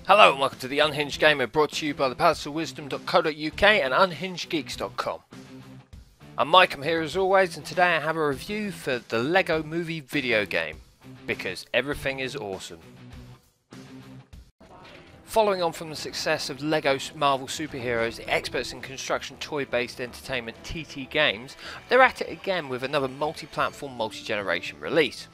Hello and welcome to the Unhinged Gamer, brought to you by thepalaceofwisdom.co.uk and unhingedgeeks.com. I'm Mike, I'm here as always, and today I have a review for the LEGO Movie video game, because everything is awesome. Following on from the success of LEGO Marvel Superheroes, the experts in construction toy-based entertainment TT Games, they're at it again with another multi-platform, multi-generation release.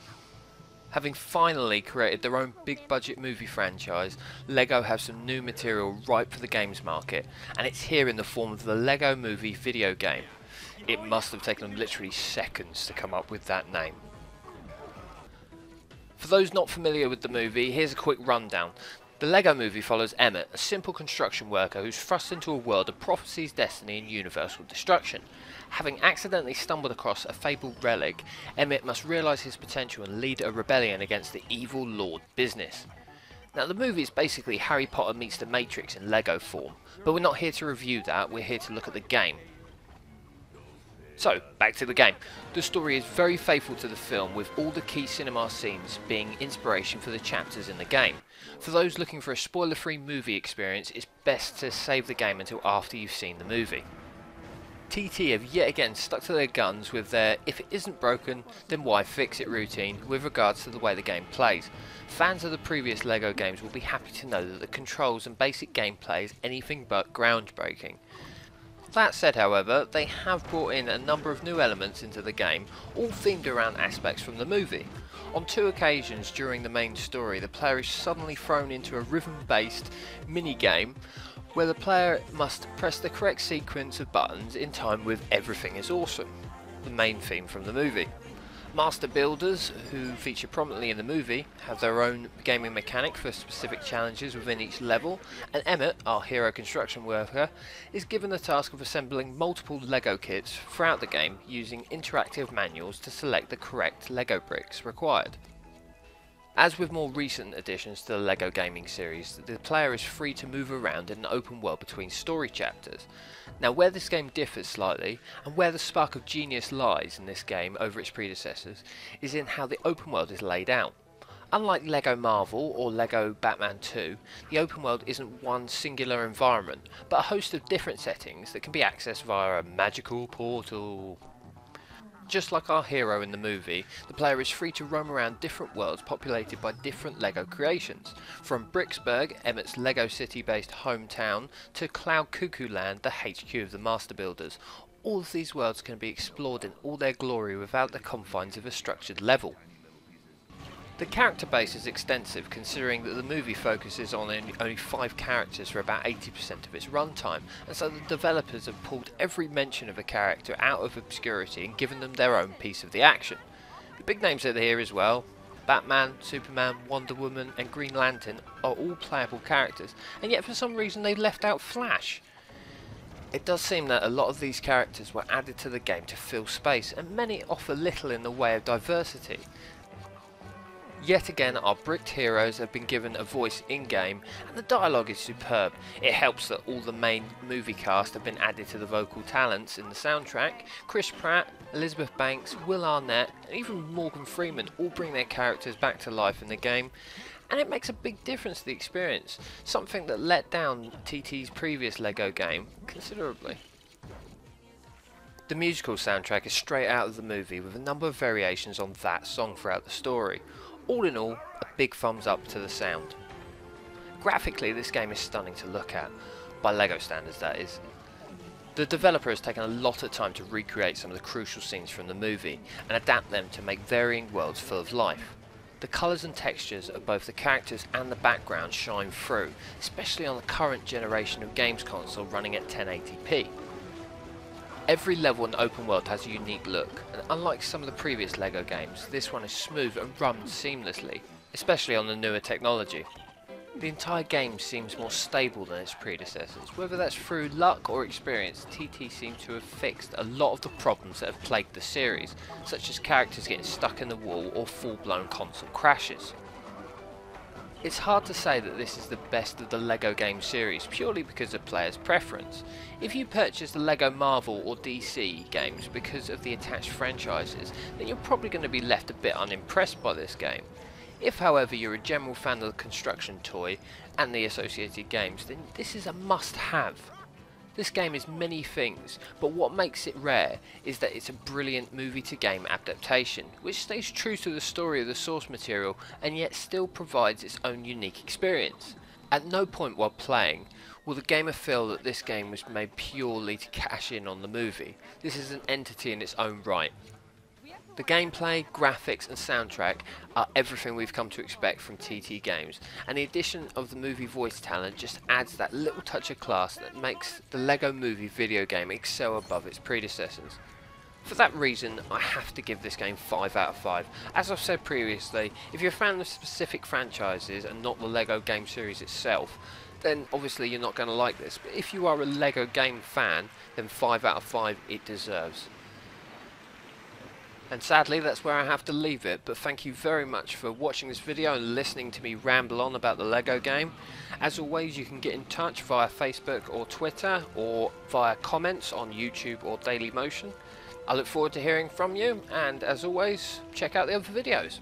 Having finally created their own big-budget movie franchise, LEGO have some new material ripe for the games market, and it's here in the form of the LEGO Movie video game. It must have taken them literally seconds to come up with that name. For those not familiar with the movie, here's a quick rundown. The LEGO Movie follows Emmett, a simple construction worker who's thrust into a world of prophecies, destiny and universal destruction. Having accidentally stumbled across a fabled relic, Emmett must realise his potential and lead a rebellion against the evil Lord Business. Now the movie is basically Harry Potter meets the Matrix in LEGO form, but we're not here to review that, we're here to look at the game. So, back to the game. The story is very faithful to the film, with all the key cinema scenes being inspiration for the chapters in the game. For those looking for a spoiler-free movie experience, it's best to save the game until after you've seen the movie. TT have yet again stuck to their guns with their if it isn't broken, then why fix it routine with regards to the way the game plays. Fans of the previous LEGO games will be happy to know that the controls and basic gameplay is anything but groundbreaking. That said, however, they have brought in a number of new elements into the game, all themed around aspects from the movie. On two occasions during the main story, the player is suddenly thrown into a rhythm-based mini-game where the player must press the correct sequence of buttons in time with Everything is Awesome, the main theme from the movie. Master Builders, who feature prominently in the movie, have their own gaming mechanic for specific challenges within each level, and Emmett, our hero construction worker, is given the task of assembling multiple LEGO kits throughout the game using interactive manuals to select the correct LEGO bricks required. As with more recent additions to the LEGO gaming series, the player is free to move around in an open world between story chapters. Now where this game differs slightly, and where the spark of genius lies in this game over its predecessors, is in how the open world is laid out. Unlike LEGO Marvel or LEGO Batman 2, the open world isn't one singular environment, but a host of different settings that can be accessed via a magical portal. Just like our hero in the movie, the player is free to roam around different worlds populated by different LEGO creations, from Bricksburg, Emmett's LEGO City based hometown, to Cloud Cuckoo Land, the HQ of the Master Builders. All of these worlds can be explored in all their glory without the confines of a structured level. The character base is extensive, considering that the movie focuses on only 5 characters for about 80% of its runtime, and so the developers have pulled every mention of a character out of obscurity and given them their own piece of the action. The big names are here as well. Batman, Superman, Wonder Woman and Green Lantern are all playable characters, and yet for some reason they've left out Flash. It does seem that a lot of these characters were added to the game to fill space, and many offer little in the way of diversity. Yet again, our bricked heroes have been given a voice in-game, and the dialogue is superb. It helps that all the main movie cast have been added to the vocal talents in the soundtrack. Chris Pratt, Elizabeth Banks, Will Arnett, and even Morgan Freeman all bring their characters back to life in the game, and it makes a big difference to the experience, something that let down TT's previous LEGO game considerably. The musical soundtrack is straight out of the movie, with a number of variations on that song throughout the story. All in all, a big thumbs up to the sound. Graphically, this game is stunning to look at, by LEGO standards that is. The developer has taken a lot of time to recreate some of the crucial scenes from the movie, and adapt them to make varying worlds full of life. The colours and textures of both the characters and the background shine through, especially on the current generation of games console running at 1080p. Every level and open world has a unique look, and unlike some of the previous LEGO games, this one is smooth and runs seamlessly, especially on the newer technology. The entire game seems more stable than its predecessors. Whether that's through luck or experience, TT seems to have fixed a lot of the problems that have plagued the series, such as characters getting stuck in the wall or full-blown console crashes. It's hard to say that this is the best of the LEGO game series purely because of players' preference. If you purchase the LEGO Marvel or DC games because of the attached franchises, then you're probably going to be left a bit unimpressed by this game. If however you're a general fan of the construction toy and the associated games, then this is a must-have. This game is many things, but what makes it rare is that it's a brilliant movie-to-game adaptation, which stays true to the story of the source material and yet still provides its own unique experience. At no point while playing will the gamer feel that this game was made purely to cash in on the movie. This is an entity in its own right. The gameplay, graphics and soundtrack are everything we've come to expect from TT games, and the addition of the movie voice talent just adds that little touch of class that makes the LEGO Movie video game excel above its predecessors. For that reason, I have to give this game 5 out of 5. As I've said previously, if you're a fan of specific franchises and not the LEGO game series itself, then obviously you're not going to like this, but if you are a LEGO game fan, then 5 out of 5 it deserves. And sadly that's where I have to leave it, but thank you very much for watching this video and listening to me ramble on about the LEGO game. As always, you can get in touch via Facebook or Twitter, or via comments on YouTube or Dailymotion. I look forward to hearing from you, and as always, check out the other videos.